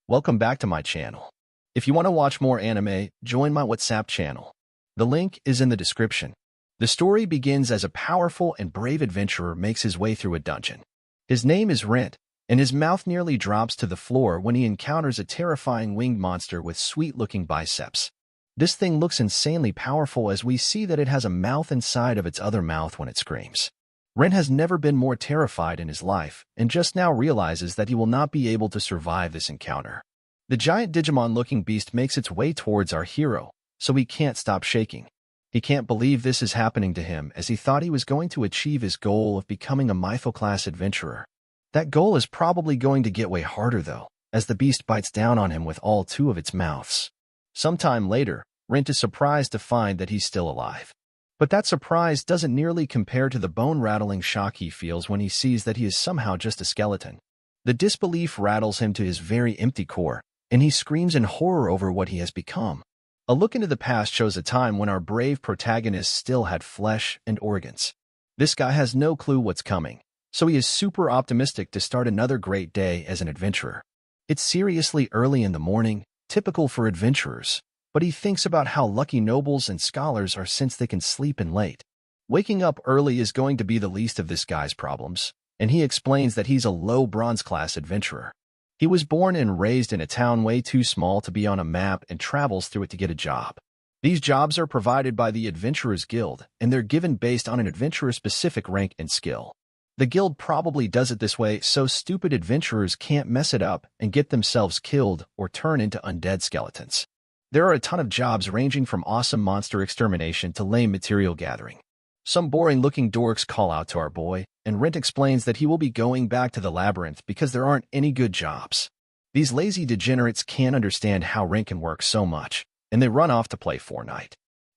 Welcome back to my channel. If you want to watch more anime, join my WhatsApp channel. The link is in the description. The story begins as a powerful and brave adventurer makes his way through a dungeon. His name is Rent, and his mouth nearly drops to the floor when he encounters a terrifying winged monster with sweet-looking biceps. This thing looks insanely powerful as we see that it has a mouth inside of its other mouth when it screams. Rent has never been more terrified in his life, and just now realizes that he will not be able to survive this encounter. The giant Digimon-looking beast makes its way towards our hero, so he can't stop shaking. He can't believe this is happening to him as he thought he was going to achieve his goal of becoming a Mytho-class adventurer. That goal is probably going to get way harder though, as the beast bites down on him with all two of its mouths. Sometime later, Rent is surprised to find that he's still alive. But that surprise doesn't nearly compare to the bone-rattling shock he feels when he sees that he is somehow just a skeleton. The disbelief rattles him to his very empty core, and he screams in horror over what he has become. A look into the past shows a time when our brave protagonist still had flesh and organs. This guy has no clue what's coming, so he is super optimistic to start another great day as an adventurer. It's seriously early in the morning, typical for adventurers, but he thinks about how lucky nobles and scholars are since they can sleep in late. Waking up early is going to be the least of this guy's problems, and he explains that he's a low bronze-class adventurer. He was born and raised in a town way too small to be on a map and travels through it to get a job. These jobs are provided by the Adventurers Guild, and they're given based on an adventurer-specific rank and skill. The guild probably does it this way so stupid adventurers can't mess it up and get themselves killed or turn into undead skeletons. There are a ton of jobs ranging from awesome monster extermination to lame material gathering. Some boring-looking dorks call out to our boy, and Rent explains that he will be going back to the labyrinth because there aren't any good jobs. These lazy degenerates can't understand how Rent can work so much, and they run off to play Fortnite.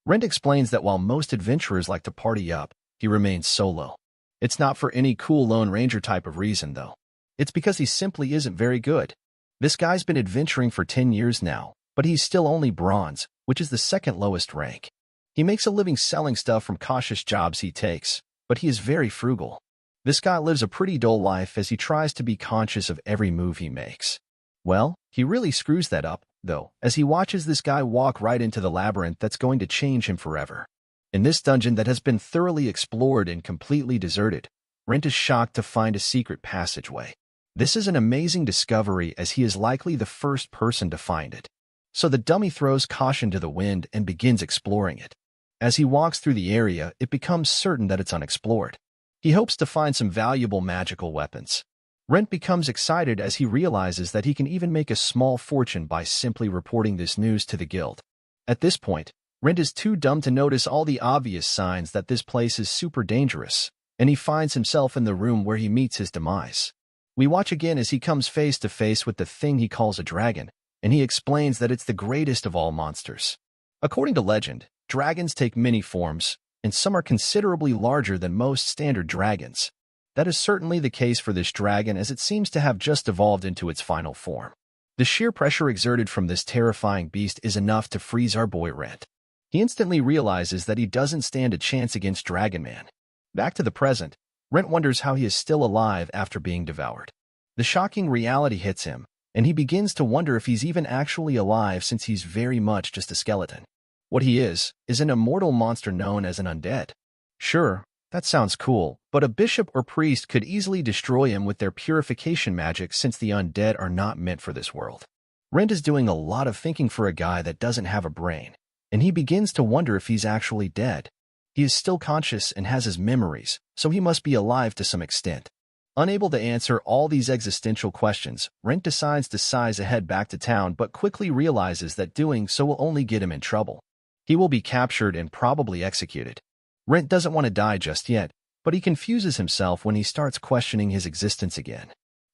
Rent explains that while most adventurers like to party up, he remains solo. It's not for any cool Lone Ranger type of reason, though. It's because he simply isn't very good. This guy's been adventuring for 10 years now, but he's still only bronze, which is the second lowest rank. He makes a living selling stuff from cautious jobs he takes, but he is very frugal. This guy lives a pretty dull life as he tries to be conscious of every move he makes. Well, he really screws that up, though, as he watches this guy walk right into the labyrinth that's going to change him forever. In this dungeon that has been thoroughly explored and completely deserted, Rent is shocked to find a secret passageway. This is an amazing discovery as he is likely the first person to find it. So the dummy throws caution to the wind and begins exploring it. As he walks through the area, it becomes certain that it's unexplored. He hopes to find some valuable magical weapons. Rent becomes excited as he realizes that he can even make a small fortune by simply reporting this news to the guild. At this point, Rent is too dumb to notice all the obvious signs that this place is super dangerous, and he finds himself in the room where he meets his demise. We watch again as he comes face to face with the thing he calls a dragon, and he explains that it's the greatest of all monsters. According to legend, dragons take many forms, and some are considerably larger than most standard dragons. That is certainly the case for this dragon as it seems to have just evolved into its final form. The sheer pressure exerted from this terrifying beast is enough to freeze our boy Rent. He instantly realizes that he doesn't stand a chance against Dragon Man. Back to the present, Rent wonders how he is still alive after being devoured. The shocking reality hits him, and he begins to wonder if he's even actually alive since he's very much just a skeleton. What he is an immortal monster known as an undead. Sure, that sounds cool, but a bishop or priest could easily destroy him with their purification magic since the undead are not meant for this world. Rent is doing a lot of thinking for a guy that doesn't have a brain, and he begins to wonder if he's actually dead. He is still conscious and has his memories, so he must be alive to some extent. Unable to answer all these existential questions, Rent decides to size ahead back to town but quickly realizes that doing so will only get him in trouble. He will be captured and probably executed. Rent doesn't want to die just yet, but he confuses himself when he starts questioning his existence again.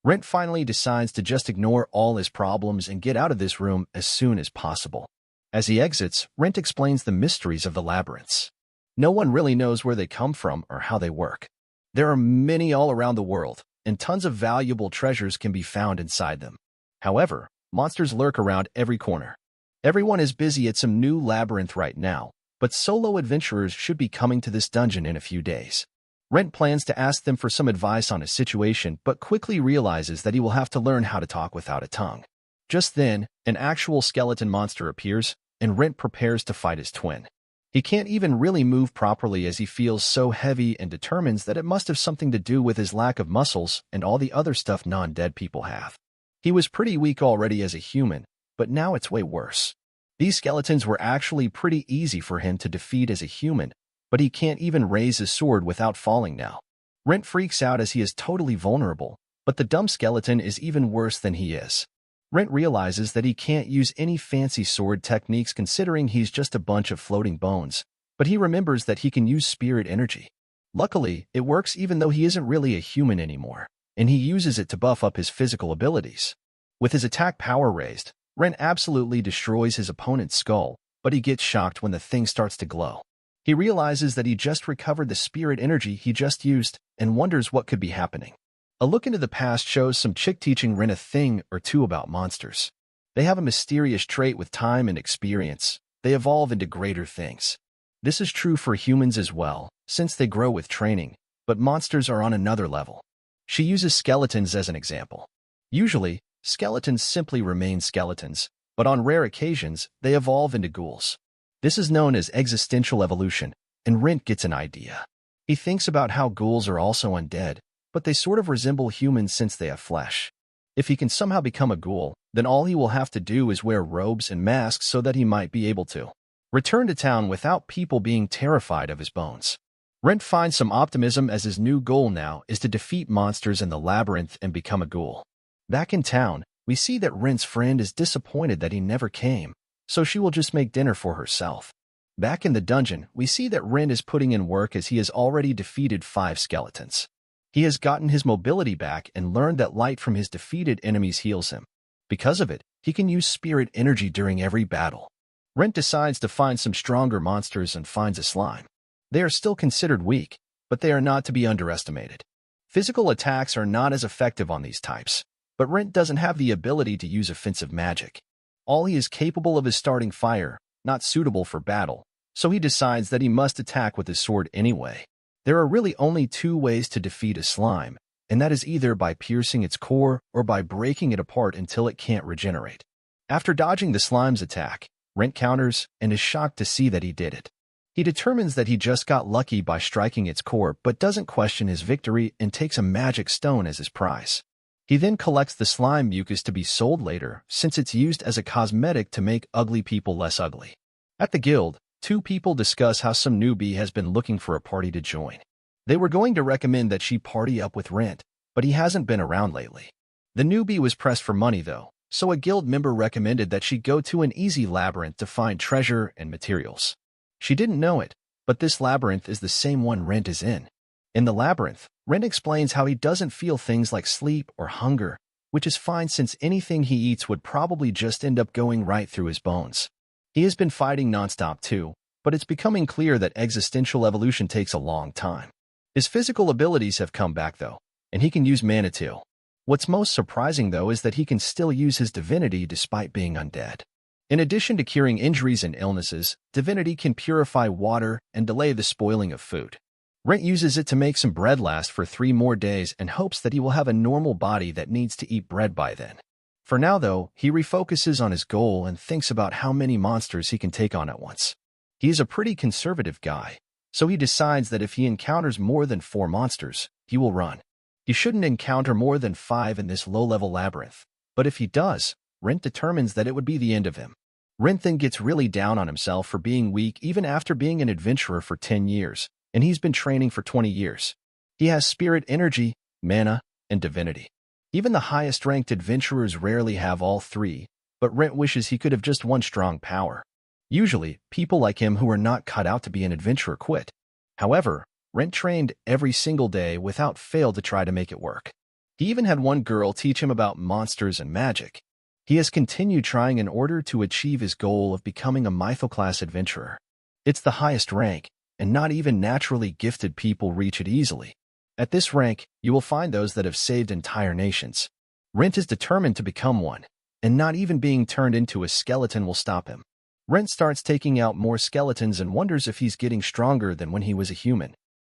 Rent finally decides to just ignore all his problems and get out of this room as soon as possible. As he exits, Rent explains the mysteries of the labyrinths. No one really knows where they come from or how they work. There are many all around the world, and tons of valuable treasures can be found inside them. However, monsters lurk around every corner. Everyone is busy at some new labyrinth right now, but solo adventurers should be coming to this dungeon in a few days. Rent plans to ask them for some advice on his situation, but quickly realizes that he will have to learn how to talk without a tongue. Just then, an actual skeleton monster appears, and Rent prepares to fight his twin. He can't even really move properly as he feels so heavy and determines that it must have something to do with his lack of muscles and all the other stuff non-dead people have. He was pretty weak already as a human, but now it's way worse. These skeletons were actually pretty easy for him to defeat as a human, but he can't even raise his sword without falling now. Rent freaks out as he is totally vulnerable, but the dumb skeleton is even worse than he is. Rent realizes that he can't use any fancy sword techniques considering he's just a bunch of floating bones, but he remembers that he can use spirit energy. Luckily, it works even though he isn't really a human anymore, and he uses it to buff up his physical abilities. With his attack power raised, Rent absolutely destroys his opponent's skull, but he gets shocked when the thing starts to glow. He realizes that he just recovered the spirit energy he just used and wonders what could be happening. A look into the past shows some chick teaching Ren a thing or two about monsters. They have a mysterious trait with time and experience. They evolve into greater things. This is true for humans as well, since they grow with training, but monsters are on another level. She uses skeletons as an example. Usually, skeletons simply remain skeletons, but on rare occasions, they evolve into ghouls. This is known as existential evolution, and Rent gets an idea. He thinks about how ghouls are also undead, but they sort of resemble humans since they have flesh. If he can somehow become a ghoul, then all he will have to do is wear robes and masks so that he might be able to return to town without people being terrified of his bones. Rent finds some optimism as his new goal now is to defeat monsters in the labyrinth and become a ghoul. Back in town, we see that Rent's friend is disappointed that he never came, so she will just make dinner for herself. Back in the dungeon, we see that Rent is putting in work as he has already defeated 5 skeletons. He has gotten his mobility back and learned that light from his defeated enemies heals him. Because of it, he can use spirit energy during every battle. Rent decides to find some stronger monsters and finds a slime. They are still considered weak, but they are not to be underestimated. Physical attacks are not as effective on these types, but Rent doesn't have the ability to use offensive magic. All he is capable of is starting fire, not suitable for battle, so he decides that he must attack with his sword anyway. There are really only 2 ways to defeat a slime, and that is either by piercing its core or by breaking it apart until it can't regenerate. After dodging the slime's attack, Rent counters and is shocked to see that he did it. He determines that he just got lucky by striking its core but doesn't question his victory and takes a magic stone as his prize. He then collects the slime mucus to be sold later since it's used as a cosmetic to make ugly people less ugly. At the guild, 2 people discuss how some newbie has been looking for a party to join. They were going to recommend that she party up with Rent, but he hasn't been around lately. The newbie was pressed for money though, so a guild member recommended that she go to an easy labyrinth to find treasure and materials. She didn't know it, but this labyrinth is the same one Rent is in. In the labyrinth, Rent explains how he doesn't feel things like sleep or hunger, which is fine since anything he eats would probably just end up going right through his bones. He has been fighting nonstop too, but it's becoming clear that existential evolution takes a long time. His physical abilities have come back though, and he can use mana too. What's most surprising though is that he can still use his divinity despite being undead. In addition to curing injuries and illnesses, divinity can purify water and delay the spoiling of food. Rent uses it to make some bread last for 3 more days and hopes that he will have a normal body that needs to eat bread by then. For now, though, he refocuses on his goal and thinks about how many monsters he can take on at once. He is a pretty conservative guy, so he decides that if he encounters more than 4 monsters, he will run. He shouldn't encounter more than 5 in this low-level labyrinth, but if he does, Rent determines that it would be the end of him. Rent then gets really down on himself for being weak even after being an adventurer for 10 years, and he's been training for 20 years. He has spirit energy, mana, and divinity. Even the highest-ranked adventurers rarely have all 3, but Rent wishes he could have just one strong power. Usually, people like him who are not cut out to be an adventurer quit. However, Rent trained every single day without fail to try to make it work. He even had one girl teach him about monsters and magic. He has continued trying in order to achieve his goal of becoming a mytho-class adventurer. It's the highest rank, and not even naturally gifted people reach it easily. At this rank, you will find those that have saved entire nations. Rent is determined to become one, and not even being turned into a skeleton will stop him. Rent starts taking out more skeletons and wonders if he's getting stronger than when he was a human.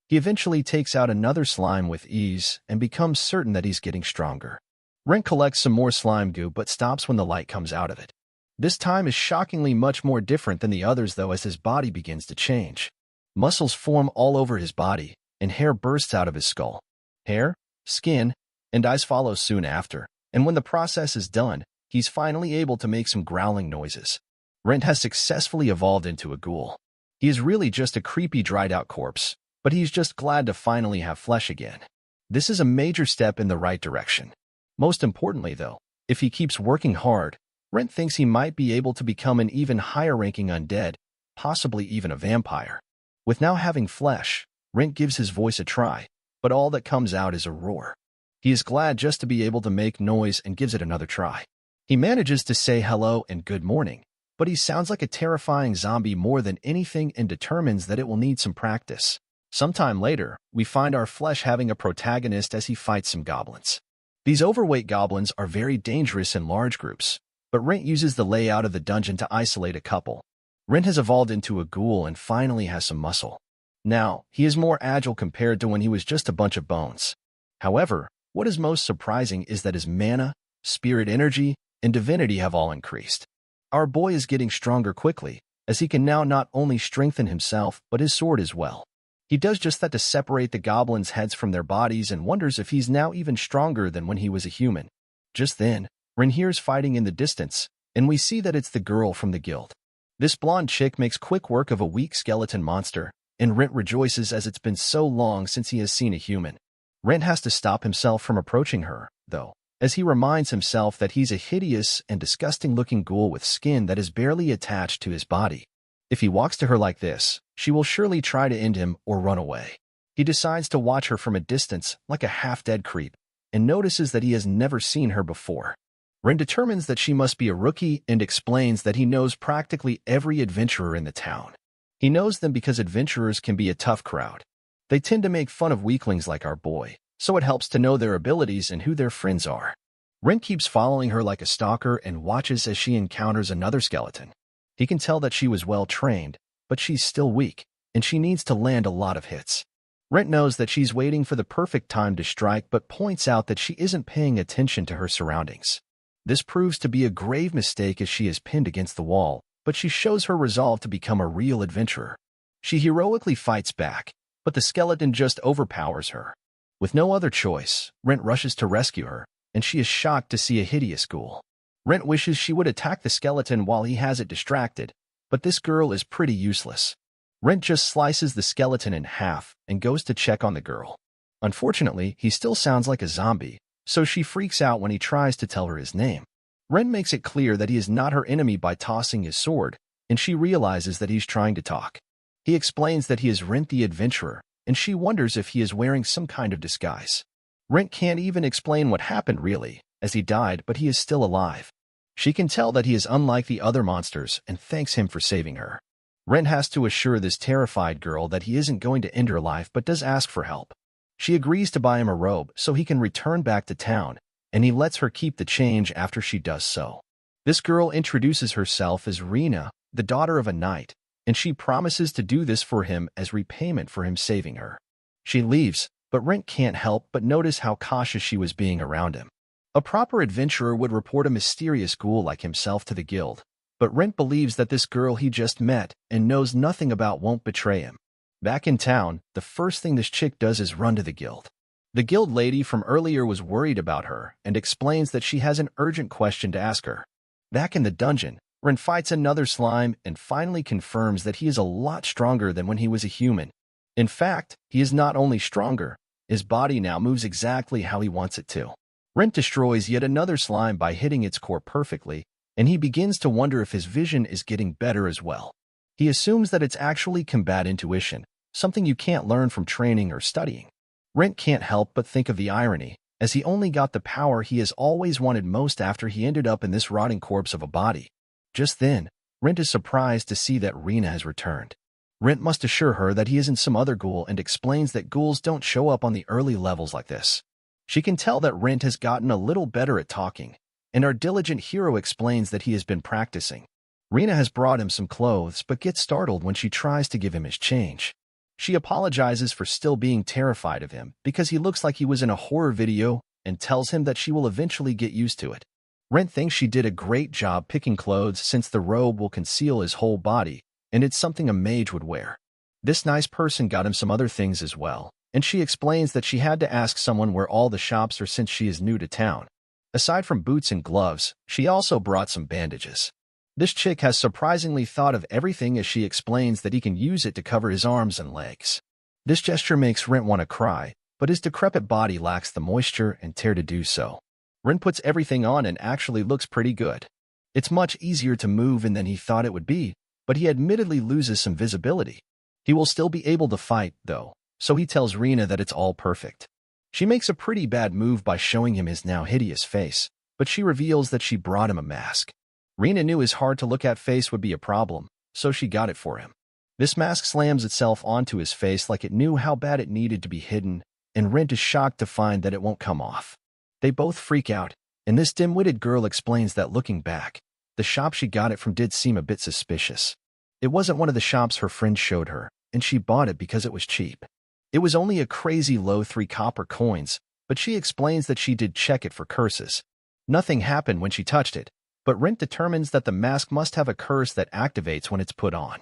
He eventually takes out another slime with ease and becomes certain that he's getting stronger. Rent collects some more slime goo but stops when the light comes out of it. This time is shockingly much more different than the others though as his body begins to change. Muscles form all over his body, and hair bursts out of his skull. Hair, skin, and eyes follow soon after, and when the process is done, he's finally able to make some growling noises. Rent has successfully evolved into a ghoul. He is really just a creepy dried-out corpse, but he's just glad to finally have flesh again. This is a major step in the right direction. Most importantly, though, if he keeps working hard, Rent thinks he might be able to become an even higher-ranking undead, possibly even a vampire. With now having flesh, Rent gives his voice a try, but all that comes out is a roar. He is glad just to be able to make noise and gives it another try. He manages to say hello and good morning, but he sounds like a terrifying zombie more than anything and determines that it will need some practice. Sometime later, we find our flesh having a protagonist as he fights some goblins. These overweight goblins are very dangerous in large groups, but Rent uses the layout of the dungeon to isolate a couple. Rent has evolved into a ghoul and finally has some muscle. Now, he is more agile compared to when he was just a bunch of bones. However, what is most surprising is that his mana, spirit energy, and divinity have all increased. Our boy is getting stronger quickly, as he can now not only strengthen himself but his sword as well. He does just that to separate the goblins' heads from their bodies and wonders if he's now even stronger than when he was a human. Just then, Rent hears fighting in the distance, and we see that it's the girl from the guild. This blonde chick makes quick work of a weak skeleton monster, and Rent rejoices as it's been so long since he has seen a human. Rent has to stop himself from approaching her, though, as he reminds himself that he's a hideous and disgusting-looking ghoul with skin that is barely attached to his body. If he walks to her like this, she will surely try to end him or run away. He decides to watch her from a distance, like a half-dead creep, and notices that he has never seen her before. Rent determines that she must be a rookie and explains that he knows practically every adventurer in the town. He knows them because adventurers can be a tough crowd. They tend to make fun of weaklings like our boy, so it helps to know their abilities and who their friends are. Rent keeps following her like a stalker and watches as she encounters another skeleton. He can tell that she was well trained, but she's still weak, and she needs to land a lot of hits. Rent knows that she's waiting for the perfect time to strike but points out that she isn't paying attention to her surroundings. This proves to be a grave mistake as she is pinned against the wall, but she shows her resolve to become a real adventurer. She heroically fights back, but the skeleton just overpowers her. With no other choice, Rent rushes to rescue her, and she is shocked to see a hideous ghoul. Rent wishes she would attack the skeleton while he has it distracted, but this girl is pretty useless. Rent just slices the skeleton in half and goes to check on the girl. Unfortunately, he still sounds like a zombie, so she freaks out when he tries to tell her his name. Rent makes it clear that he is not her enemy by tossing his sword, and she realizes that he's trying to talk. He explains that he is Rent the Adventurer, and she wonders if he is wearing some kind of disguise. Rent can't even explain what happened really, as he died, but he is still alive. She can tell that he is unlike the other monsters and thanks him for saving her. Rent has to assure this terrified girl that he isn't going to end her life but does ask for help. She agrees to buy him a robe so he can return back to town, and he lets her keep the change after she does so. This girl introduces herself as Rena, the daughter of a knight, and she promises to do this for him as repayment for him saving her. She leaves, but Rent can't help but notice how cautious she was being around him. A proper adventurer would report a mysterious ghoul like himself to the guild, but Rent believes that this girl he just met and knows nothing about won't betray him. Back in town, the first thing this chick does is run to the guild. The guild lady from earlier was worried about her and explains that she has an urgent question to ask her. Back in the dungeon, Rent fights another slime and finally confirms that he is a lot stronger than when he was a human. In fact, he is not only stronger, his body now moves exactly how he wants it to. Rent destroys yet another slime by hitting its core perfectly, and he begins to wonder if his vision is getting better as well. He assumes that it's actually combat intuition, something you can't learn from training or studying. Rent can't help but think of the irony, as he only got the power he has always wanted most after he ended up in this rotting corpse of a body. Just then, Rent is surprised to see that Rena has returned. Rent must assure her that he isn't some other ghoul and explains that ghouls don't show up on the early levels like this. She can tell that Rent has gotten a little better at talking, and our diligent hero explains that he has been practicing. Rena has brought him some clothes but gets startled when she tries to give him his change. She apologizes for still being terrified of him because he looks like he was in a horror video and tells him that she will eventually get used to it. Rent thinks she did a great job picking clothes since the robe will conceal his whole body, and it's something a mage would wear. This nice person got him some other things as well, and she explains that she had to ask someone where all the shops are since she is new to town. Aside from boots and gloves, she also brought some bandages. This chick has surprisingly thought of everything as she explains that he can use it to cover his arms and legs. This gesture makes Rent want to cry, but his decrepit body lacks the moisture and tear to do so. Rent puts everything on and actually looks pretty good. It's much easier to move in than he thought it would be, but he admittedly loses some visibility. He will still be able to fight, though, so he tells Rena that it's all perfect. She makes a pretty bad move by showing him his now hideous face, but she reveals that she brought him a mask. Rena knew his hard-to-look-at face would be a problem, so she got it for him. This mask slams itself onto his face like it knew how bad it needed to be hidden, and Rent is shocked to find that it won't come off. They both freak out, and this dim-witted girl explains that looking back, the shop she got it from did seem a bit suspicious. It wasn't one of the shops her friend showed her, and she bought it because it was cheap. It was only a crazy low 3 copper coins, but she explains that she did check it for curses. Nothing happened when she touched it, but Rent determines that the mask must have a curse that activates when it's put on.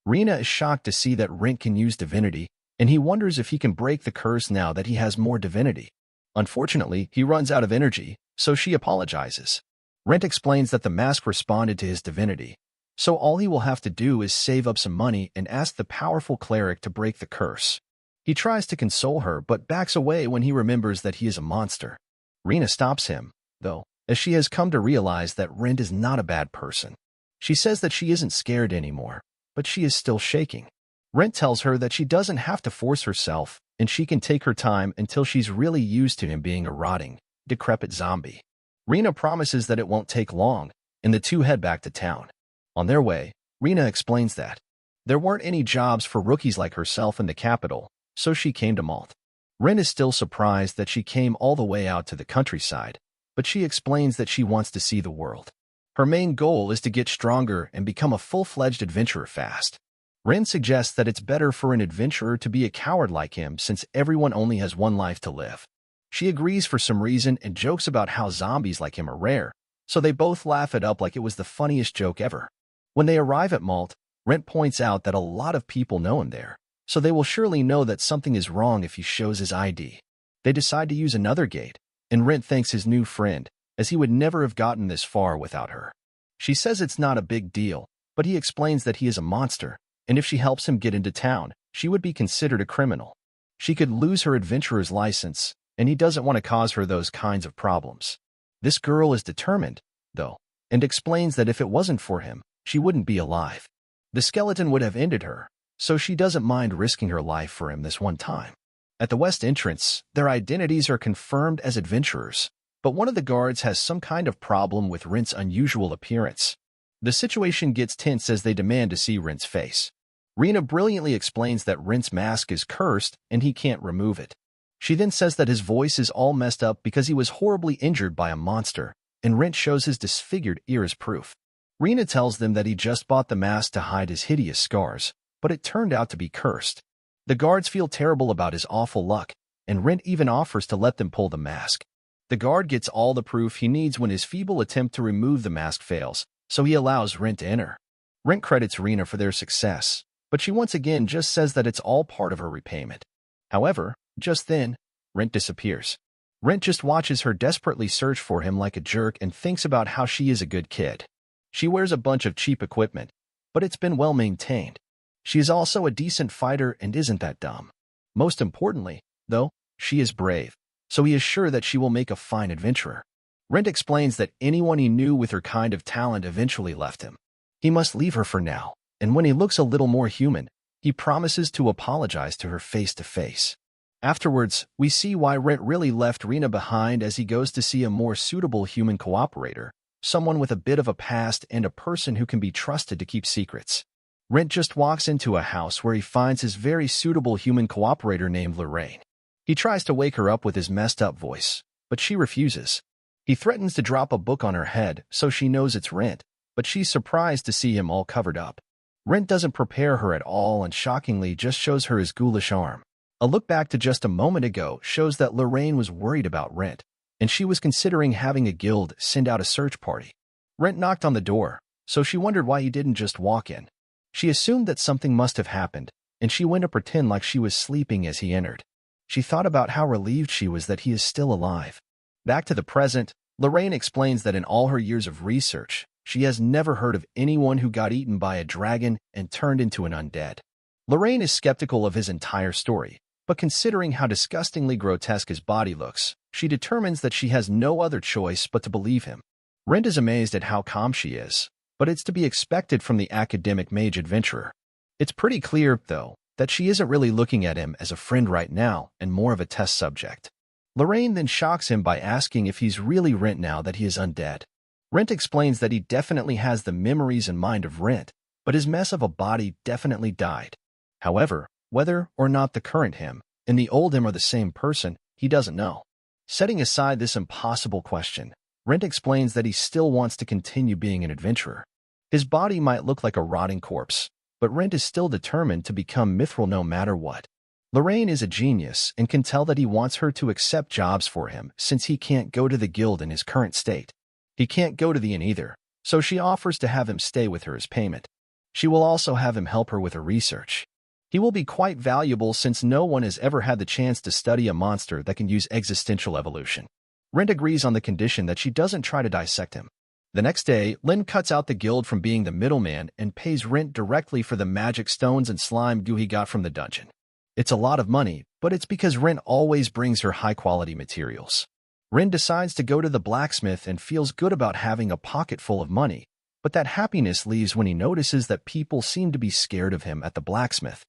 Rena is shocked to see that Rent can use divinity, and he wonders if he can break the curse now that he has more divinity. Unfortunately, he runs out of energy, so she apologizes. Rent explains that the mask responded to his divinity, so all he will have to do is save up some money and ask the powerful cleric to break the curse. He tries to console her but backs away when he remembers that he is a monster. Rena stops him, though, as she has come to realize that Rent is not a bad person. She says that she isn't scared anymore, but she is still shaking. Rent tells her that she doesn't have to force herself, and she can take her time until she's really used to him being a rotting, decrepit zombie. Rena promises that it won't take long, and the two head back to town. On their way, Rena explains that there weren't any jobs for rookies like herself in the capital, so she came to Malt. Rent is still surprised that she came all the way out to the countryside, but she explains that she wants to see the world. Her main goal is to get stronger and become a full-fledged adventurer fast. Rent suggests that it's better for an adventurer to be a coward like him since everyone only has one life to live. She agrees for some reason and jokes about how zombies like him are rare, so they both laugh it up like it was the funniest joke ever. When they arrive at Malt, Rent points out that a lot of people know him there, so they will surely know that something is wrong if he shows his ID. They decide to use another gate, and Rent thanks his new friend, as he would never have gotten this far without her. She says it's not a big deal, but he explains that he is a monster, and if she helps him get into town, she would be considered a criminal. She could lose her adventurer's license, and he doesn't want to cause her those kinds of problems. This girl is determined, though, and explains that if it wasn't for him, she wouldn't be alive. The skeleton would have ended her, so she doesn't mind risking her life for him this one time. At the west entrance, their identities are confirmed as adventurers, but one of the guards has some kind of problem with Rent's unusual appearance. The situation gets tense as they demand to see Rent's face. Rena brilliantly explains that Rent's mask is cursed and he can't remove it. She then says that his voice is all messed up because he was horribly injured by a monster, and Rent shows his disfigured ear as proof. Rena tells them that he just bought the mask to hide his hideous scars, but it turned out to be cursed. The guards feel terrible about his awful luck, and Rent even offers to let them pull the mask. The guard gets all the proof he needs when his feeble attempt to remove the mask fails, so he allows Rent to enter. Rent credits Rena for their success, but she once again just says that it's all part of her repayment. However, just then, Rent disappears. Rent just watches her desperately search for him like a jerk and thinks about how she is a good kid. She wears a bunch of cheap equipment, but it's been well maintained. She is also a decent fighter and isn't that dumb. Most importantly, though, she is brave, so he is sure that she will make a fine adventurer. Rent explains that anyone he knew with her kind of talent eventually left him. He must leave her for now, and when he looks a little more human, he promises to apologize to her face to face. Afterwards, we see why Rent really left Rena behind as he goes to see a more suitable human cooperator, someone with a bit of a past and a person who can be trusted to keep secrets. Rent just walks into a house where he finds his very suitable human cooperator named Lorraine. He tries to wake her up with his messed-up voice, but she refuses. He threatens to drop a book on her head so she knows it's Rent, but she's surprised to see him all covered up. Rent doesn't prepare her at all and shockingly just shows her his ghoulish arm. A look back to just a moment ago shows that Lorraine was worried about Rent, and she was considering having a guild send out a search party. Rent knocked on the door, so she wondered why he didn't just walk in. She assumed that something must have happened, and she went to pretend like she was sleeping as he entered. She thought about how relieved she was that he is still alive. Back to the present, Lorraine explains that in all her years of research, she has never heard of anyone who got eaten by a dragon and turned into an undead. Lorraine is skeptical of his entire story, but considering how disgustingly grotesque his body looks, she determines that she has no other choice but to believe him. Rent is amazed at how calm she is, but it's to be expected from the academic mage adventurer. It's pretty clear, though, that she isn't really looking at him as a friend right now and more of a test subject. Lorraine then shocks him by asking if he's really Rent now that he is undead. Rent explains that he definitely has the memories and mind of Rent, but his mess of a body definitely died. However, whether or not the current him and the old him are the same person, he doesn't know. Setting aside this impossible question, Rent explains that he still wants to continue being an adventurer. His body might look like a rotting corpse, but Rent is still determined to become mithril no matter what. Lorraine is a genius and can tell that he wants her to accept jobs for him since he can't go to the guild in his current state. He can't go to the inn either, so she offers to have him stay with her as payment. She will also have him help her with her research. He will be quite valuable since no one has ever had the chance to study a monster that can use existential evolution. Rent agrees on the condition that she doesn't try to dissect him. The next day, Lynn cuts out the guild from being the middleman and pays Rent directly for the magic stones and slime goo he got from the dungeon. It's a lot of money, but it's because Rent always brings her high-quality materials. Rent decides to go to the blacksmith and feels good about having a pocket full of money, but that happiness leaves when he notices that people seem to be scared of him at the blacksmith.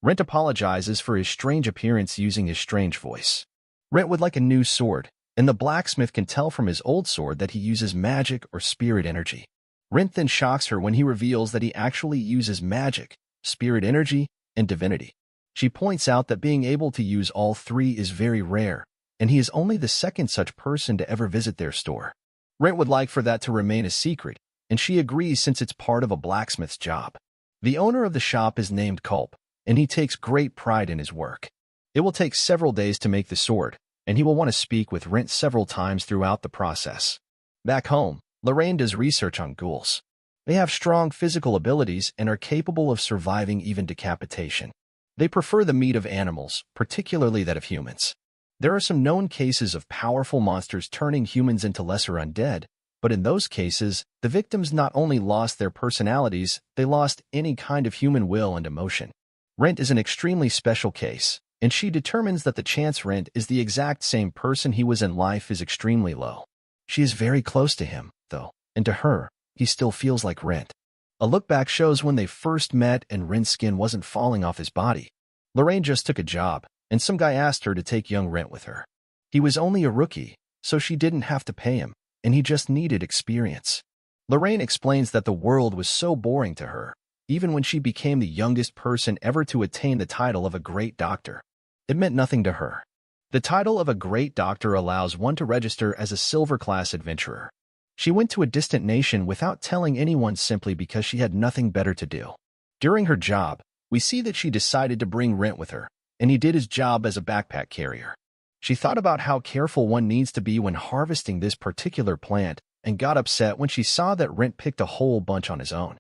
Rent apologizes for his strange appearance using his strange voice. Rent would like a new sword, and the blacksmith can tell from his old sword that he uses magic or spirit energy. Rent then shocks her when he reveals that he actually uses magic, spirit energy, and divinity. She points out that being able to use all three is very rare, and he is only the second such person to ever visit their store. Rent would like for that to remain a secret, and she agrees since it's part of a blacksmith's job. The owner of the shop is named Culp, and he takes great pride in his work. It will take several days to make the sword, and he will want to speak with Rent several times throughout the process. Back home, Lorraine does research on ghouls. They have strong physical abilities and are capable of surviving even decapitation. They prefer the meat of animals, particularly that of humans. There are some known cases of powerful monsters turning humans into lesser undead, but in those cases, the victims not only lost their personalities, they lost any kind of human will and emotion. Rent is an extremely special case, and she determines that the chance Rent is the exact same person he was in life is extremely low. She is very close to him, though, and to her, he still feels like Rent. A look back shows when they first met and Rent's skin wasn't falling off his body. Lorraine just took a job, and some guy asked her to take young Rent with her. He was only a rookie, so she didn't have to pay him, and he just needed experience. Lorraine explains that the world was so boring to her, even when she became the youngest person ever to attain the title of a great doctor. It meant nothing to her. The title of a great doctor allows one to register as a silver-class adventurer. She went to a distant nation without telling anyone simply because she had nothing better to do. During her job, we see that she decided to bring Rent with her, and he did his job as a backpack carrier. She thought about how careful one needs to be when harvesting this particular plant and got upset when she saw that Rent picked a whole bunch on his own.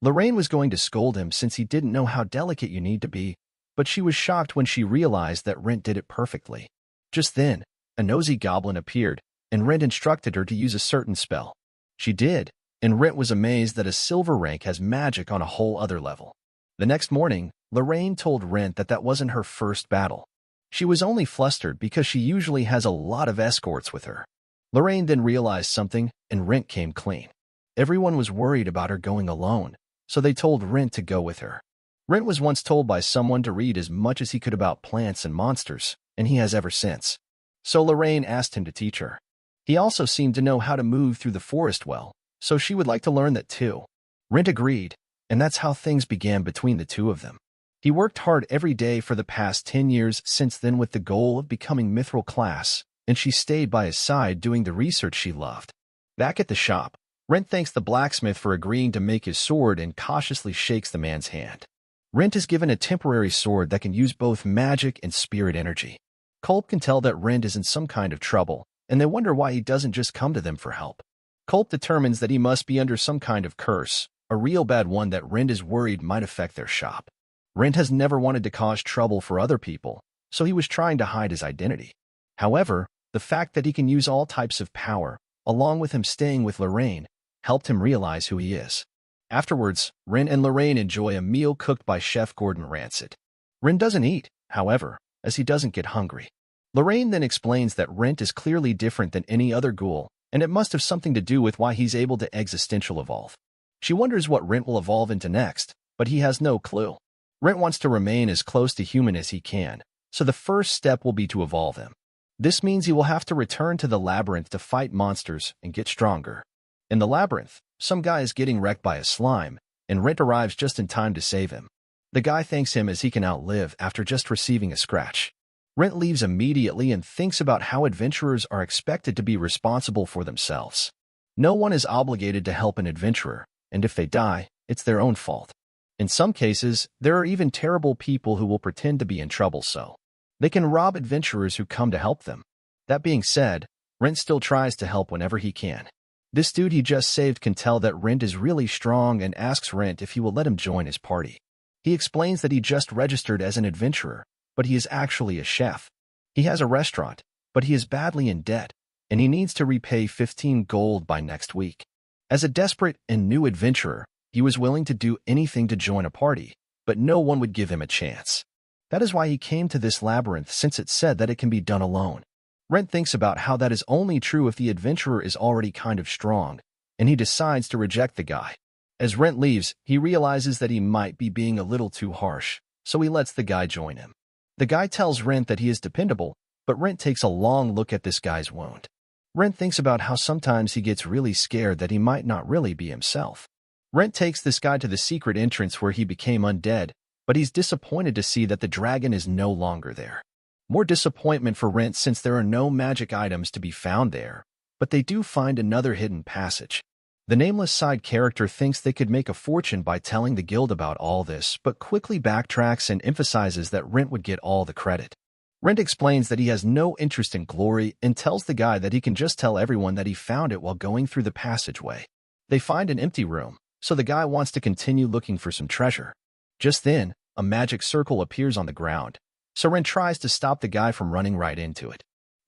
Lorraine was going to scold him since he didn't know how delicate you need to be, but she was shocked when she realized that Rent did it perfectly. Just then, a nosy goblin appeared, and Rent instructed her to use a certain spell. She did, and Rent was amazed that a silver rank has magic on a whole other level. The next morning, Lorraine told Rent that that wasn't her first battle. She was only flustered because she usually has a lot of escorts with her. Lorraine then realized something, and Rent came clean. Everyone was worried about her going alone, so they told Rent to go with her. Rent was once told by someone to read as much as he could about plants and monsters, and he has ever since. So Lorraine asked him to teach her. He also seemed to know how to move through the forest well, so she would like to learn that too. Rent agreed, and that's how things began between the two of them. He worked hard every day for the past 10 years since then with the goal of becoming mithril class, and she stayed by his side doing the research she loved. Back at the shop, Rent thanks the blacksmith for agreeing to make his sword and cautiously shakes the man's hand. Rent is given a temporary sword that can use both magic and spirit energy. Culp can tell that Rent is in some kind of trouble, and they wonder why he doesn't just come to them for help. Culp determines that he must be under some kind of curse, a real bad one that Rent is worried might affect their shop. Rent has never wanted to cause trouble for other people, so he was trying to hide his identity. However, the fact that he can use all types of power, along with him staying with Lorraine, helped him realize who he is. Afterwards, Ren and Lorraine enjoy a meal cooked by Chef Gordon Rancid. Ren doesn't eat, however, as he doesn't get hungry. Lorraine then explains that Rent is clearly different than any other ghoul, and it must have something to do with why he's able to existential evolve. She wonders what Rent will evolve into next, but he has no clue. Rent wants to remain as close to human as he can, so the first step will be to evolve him. This means he will have to return to the labyrinth to fight monsters and get stronger. In the labyrinth, some guy is getting wrecked by a slime, and Rent arrives just in time to save him. The guy thanks him as he can outlive after just receiving a scratch. Rent leaves immediately and thinks about how adventurers are expected to be responsible for themselves. No one is obligated to help an adventurer, and if they die, it's their own fault. In some cases, there are even terrible people who will pretend to be in trouble so they can rob adventurers who come to help them. That being said, Rent still tries to help whenever he can. This dude he just saved can tell that Rent is really strong and asks Rent if he will let him join his party. He explains that he just registered as an adventurer, but he is actually a chef. He has a restaurant, but he is badly in debt, and he needs to repay 15 gold by next week. As a desperate and new adventurer, he was willing to do anything to join a party, but no one would give him a chance. That is why he came to this labyrinth, since it said that it can be done alone. Rent thinks about how that is only true if the adventurer is already kind of strong, and he decides to reject the guy. As Rent leaves, he realizes that he might be being a little too harsh, so he lets the guy join him. The guy tells Rent that he is dependable, but Rent takes a long look at this guy's wound. Rent thinks about how sometimes he gets really scared that he might not really be himself. Rent takes this guy to the secret entrance where he became undead, but he's disappointed to see that the dragon is no longer there. More disappointment for Rent since there are no magic items to be found there, but they do find another hidden passage. The nameless side character thinks they could make a fortune by telling the guild about all this, but quickly backtracks and emphasizes that Rent would get all the credit. Rent explains that he has no interest in glory and tells the guy that he can just tell everyone that he found it while going through the passageway. They find an empty room, so the guy wants to continue looking for some treasure. Just then, a magic circle appears on the ground, so Rent tries to stop the guy from running right into it.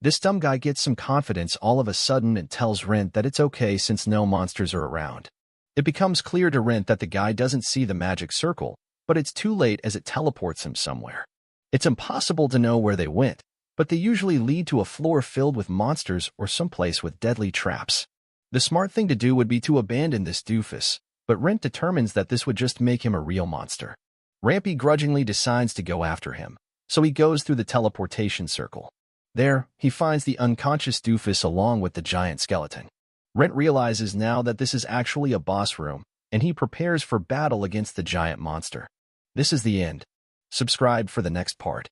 This dumb guy gets some confidence all of a sudden and tells Rent that it's okay since no monsters are around. It becomes clear to Rent that the guy doesn't see the magic circle, but it's too late as it teleports him somewhere. It's impossible to know where they went, but they usually lead to a floor filled with monsters or someplace with deadly traps. The smart thing to do would be to abandon this doofus, but Rent determines that this would just make him a real monster. Rampy grudgingly decides to go after him, so he goes through the teleportation circle. There, he finds the unconscious doofus along with the giant skeleton. Rent realizes now that this is actually a boss room, and he prepares for battle against the giant monster. This is the end. Subscribe for the next part.